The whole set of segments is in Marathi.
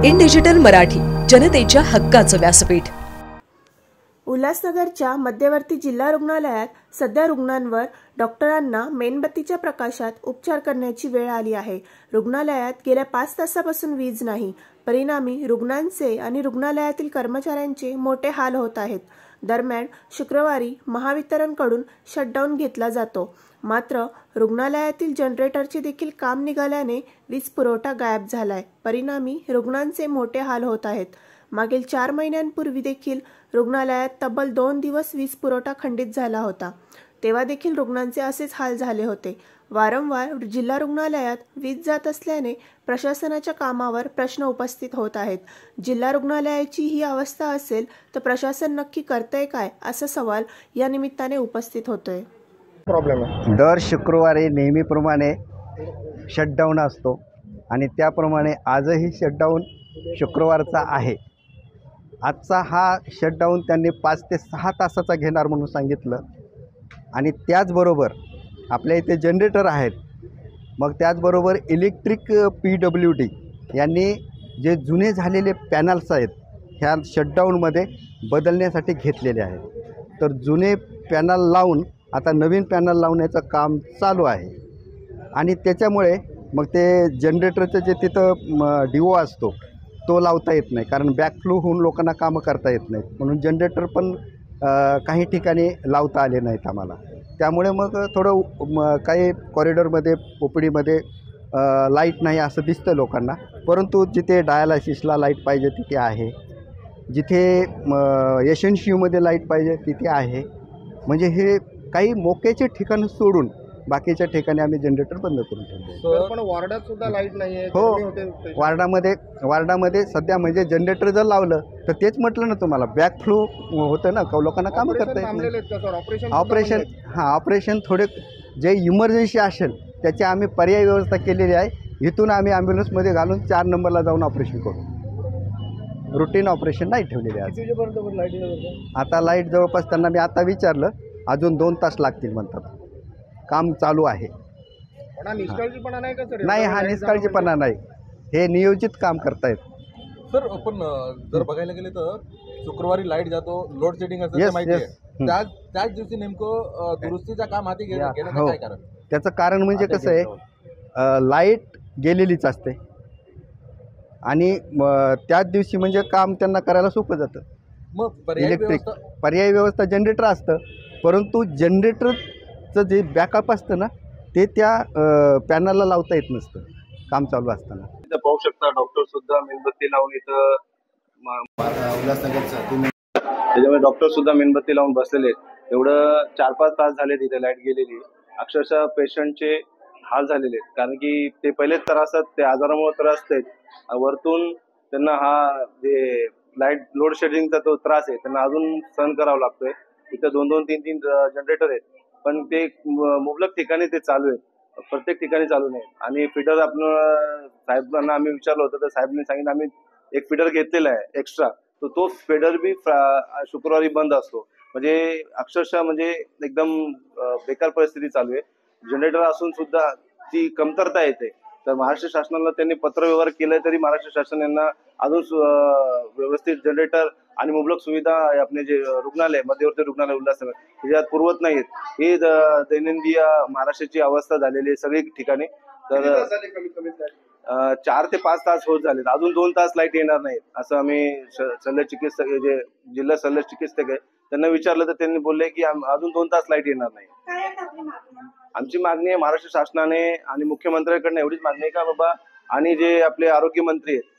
इन डिजिटल मराठी, जनतेच्या हक्काचं व्यासपीठ। उल्हासनगरच्या मध्यवर्ती जिल्हा रुग्णालयात सध्या रुग्णांवर डॉक्टरांना मेणबत्तीच्या प्रकाशात उपचार करण्याची वेळ आली आहे। रुग्णालयात गेल्या 5 तासापासून वीज नाही। परिणामी रुग्णांचे आणि रुग्णालयातील कर्मचाऱ्यांचे मोठे हाल होत आहेत। दरम्यान शुक्रवारी महावितरणकडून शटडाऊन घेतला जातो। मात्र रुग्णालयातील जनरेटरचे देखील काम निघाल्याने वीज पुरवठा गायब झालाय। परिणामी रुग्णांचे मोठे हाल होत आहेत। मागील 4 महिन्यांपूर्वी देखील रुग्णालयात तब्बल 2 दिवस वीज पुरवठा खंडित झाला होता। तेव्हा देखील रुग्णांचे असेच हाल झाले होते। वारंवार जिल्हा रुग्णालयात वीज जात असल्याने प्रशासनाच्या कामावर प्रश्न उपस्थित होत आहेत। जिल्हा रुग्णालयाची ही अवस्था असेल तर प्रशासन नक्की करतंय काय, असा सवाल या निमित्ताने उपस्थित होतोय। दर शुक्रवारी नेहमीप्रमाणे शटडाऊन असतो आणि त्याप्रमाणे आजही शटडाऊन शुक्रवारचा आहे। आजचा हा शटडाऊन त्यांनी 5 ते 6 तासाचा घेणार म्हणून सांगितलं आणि त्याचबरोबर आपल्या इथे जनरेटर आहेत। मग त्याचबरोबर इलेक्ट्रिक PWD यांनी जे जुने झालेले पॅनल्स आहेत ह्या शटडाऊनमध्ये बदलण्यासाठी घेतलेले आहेत। तर जुने पॅनल लावून आता नवीन पॅनल लावण्याचं काम चालू आहे आणि त्याच्यामुळे मग ते जनरेटरचं जे तिथं डिओ असतो तो लावता येत नाही, कारण बॅकफ्लो होऊन लोकांना कामं करता येत नाहीत, म्हणून जनरेटर पण काही ठिकाणी लावता आले नाहीत आम्हाला। त्यामुळे मग थोडं काही कॉरिडॉरमध्ये ओपीडीमध्ये लाईट नाही असं दिसतं लोकांना, परंतु जिथे डायलायसिसला लाईट पाहिजे तिथे आहे, जिथे एशनशियूमध्ये लाईट पाहिजे तिथे आहे। म्हणजे हे काही मोक्याचे ठिकाणं सोडून बाकीच्या ठिकाणी आम्ही जनरेटर बंद करून ठेवले। पण वार्डात सुद्धा लाईट नाही आहे। हो, वार्डामध्ये सध्या म्हणजे जनरेटर जर लावलं तर तेच म्हटलं ना तुम्हाला, बॅकफ्लो होतं ना, लोकांना कामं करता येत नाही। ऑपरेशन थोडे जे इमर्जन्सी असेल त्याची आम्ही पर्यायी व्यवस्था केलेली आहे। इथून आम्ही ॲम्ब्युलन्समध्ये घालून 4 नंबरला जाऊन ऑपरेशन करू। रुटीन ऑपरेशन नाही ठेवलेले आहे। आता लाईट जवळपास त्यांना मी आता विचारलं, अजून 2 तास लागतील म्हणतात। काम चालू आहे। निष्काळजीपणा नाही का सर? नाही, हा निष्काळजीपणा नाही, हे नियोजित काम करतायत सर। पण जर बघायला गेले तर शुक्रवारी लाईट जातो, लोड शेडिंग असतं माहिती आहे, त्याच दिवशी नेमकं दुरुस्तीचं काम हाती घेण्याचं काय कारण? त्याचं कारण म्हणजे कसं आहे, लाईट गेलेलीच असते आणि त्याच दिवशी म्हणजे काम त्यांना करायला सोपं जातं। मग इलेक्ट्रिक पर्यायी व्यवस्था जनरेटर असतं, परंतु जनरेटरचं जे बॅकअप असतं ना ते त्या पॅनलला लावता येत नसतं काम चालू असताना। इथं पाहू शकता डॉक्टर सुद्धा मेणबत्ती लावून इथं उल्हासनगरचा त्याच्यामुळे डॉक्टर सुद्धा मेणबत्ती लावून बसलेले आहेत। एवढं 4-5 तास झाले तिथे लाईट गेलेली, अक्षरशः पेशंटचे हाल झालेले आहेत, कारण की ते पहिलेच त्रासात, ते आजारामुळे त्रासत आहेत, वरतून त्यांना हा जे लाईट लोड शेडिंगचा तो त्रास आहे त्यांना अजून सहन करावा लागतोय। इथं 2-2, 3-3 जनरेटर आहेत, पण ते मुबलक ठिकाणी ते चालू आहे, प्रत्येक ठिकाणी चालू नाही। आणि फीडर आपण साहेबांना आम्ही विचारलं होतं तर साहेबांनी सांगितलं आम्ही एक फीडर घेतलेला आहे एक्स्ट्रा, तर तो फीडर बी शुक्रवारी बंद असतो। म्हणजे अक्षरशः म्हणजे एकदम बेकार परिस्थिती चालू आहे। जनरेटर असून सुद्धा ती कमतरता येते। तर महाराष्ट्र शासनाला त्यांनी पत्रव्यवहार केलाय, तरी महाराष्ट्र शासन यांना अजून व्यवस्थित जनरेटर आणि मुबलक सुविधा आपले जे रुग्णालय, मध्यवर्ती रुग्णालय उल्हासनगर त्याच्यात पुरवत नाहीत। ही दैनंदिन महाराष्ट्राची अवस्था झालेली आहे सगळी ठिकाणी। तर 4 ते 5 तास होत झालेत, अजून 2 तास लाईट येणार नाहीत असं आम्ही शल्य चिकित्सक जे जिल्हा शल्य चिकित्सक आहे त्यांना विचारलं, तर त्यांनी बोलले की अजून 2 तास लाईट येणार नाही। आमची मागणी आहे महाराष्ट्र शासनाने आणि मुख्यमंत्र्यांकडनं एवढीच मागणी आहे का बाबा, आणि जे आपले आरोग्य मंत्री आहेत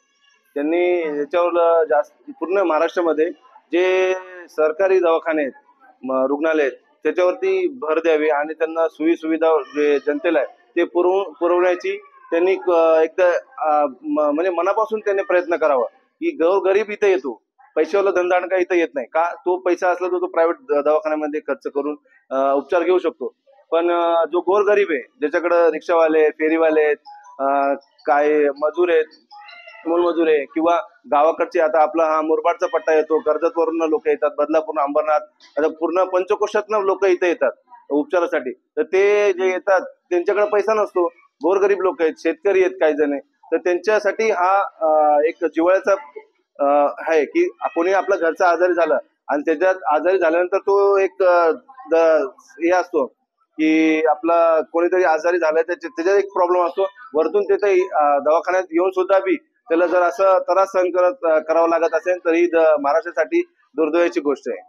त्यांनी याच्यावर जास्त पूर्ण महाराष्ट्रामध्ये जे सरकारी दवाखाने आहेत, रुग्णालय आहेत, त्याच्यावरती भर द्यावी आणि त्यांना सुविधा जे जनतेला आहे ते पुरवण्याची त्यांनी एकदा म्हणजे मनापासून त्यांनी प्रयत्न करावा। की गरीब इथं येतो, पैशावाला धंदाणका इथं येत नाही का, तो पैसा असला तर तो प्रायव्हेट दवाखान्यामध्ये खर्च करून उपचार घेऊ शकतो, पण जो गोरगरीब आहे, ज्याच्याकडे रिक्षावाले, फेरीवाले आहेत, काय मजूर आहेत, मोलमजूर आहे, किंवा गावाकडचे, आता आपला हा मुरबाडचा पट्टा येतो, कर्जतवरून लोक येतात, बदलापूर, अंबरनाथ, आता पूर्ण पंचकोशातनं लोक इथे येतात उपचारासाठी, तर ते जे येतात त्यांच्याकडे पैसा नसतो, गोरगरीब लोक आहेत, शेतकरी आहेत काही जण, तर त्यांच्यासाठी हा एक जिव्हाळ्याचा आहे की कोणी आपला घरचा आजारी झाला आणि त्याच्यात आजारी झाल्यानंतर तो एक हे असतो की आपला कोणीतरी आजारी झालाय त्याच्यात एक प्रॉब्लेम असतो, वरतून तिथे दवाखान्यात येऊन सुद्धा बी त्याला जर असं त्रास सहन करावा लागत असेल तर ही महाराष्ट्रासाठी दुर्दैवाची गोष्ट आहे.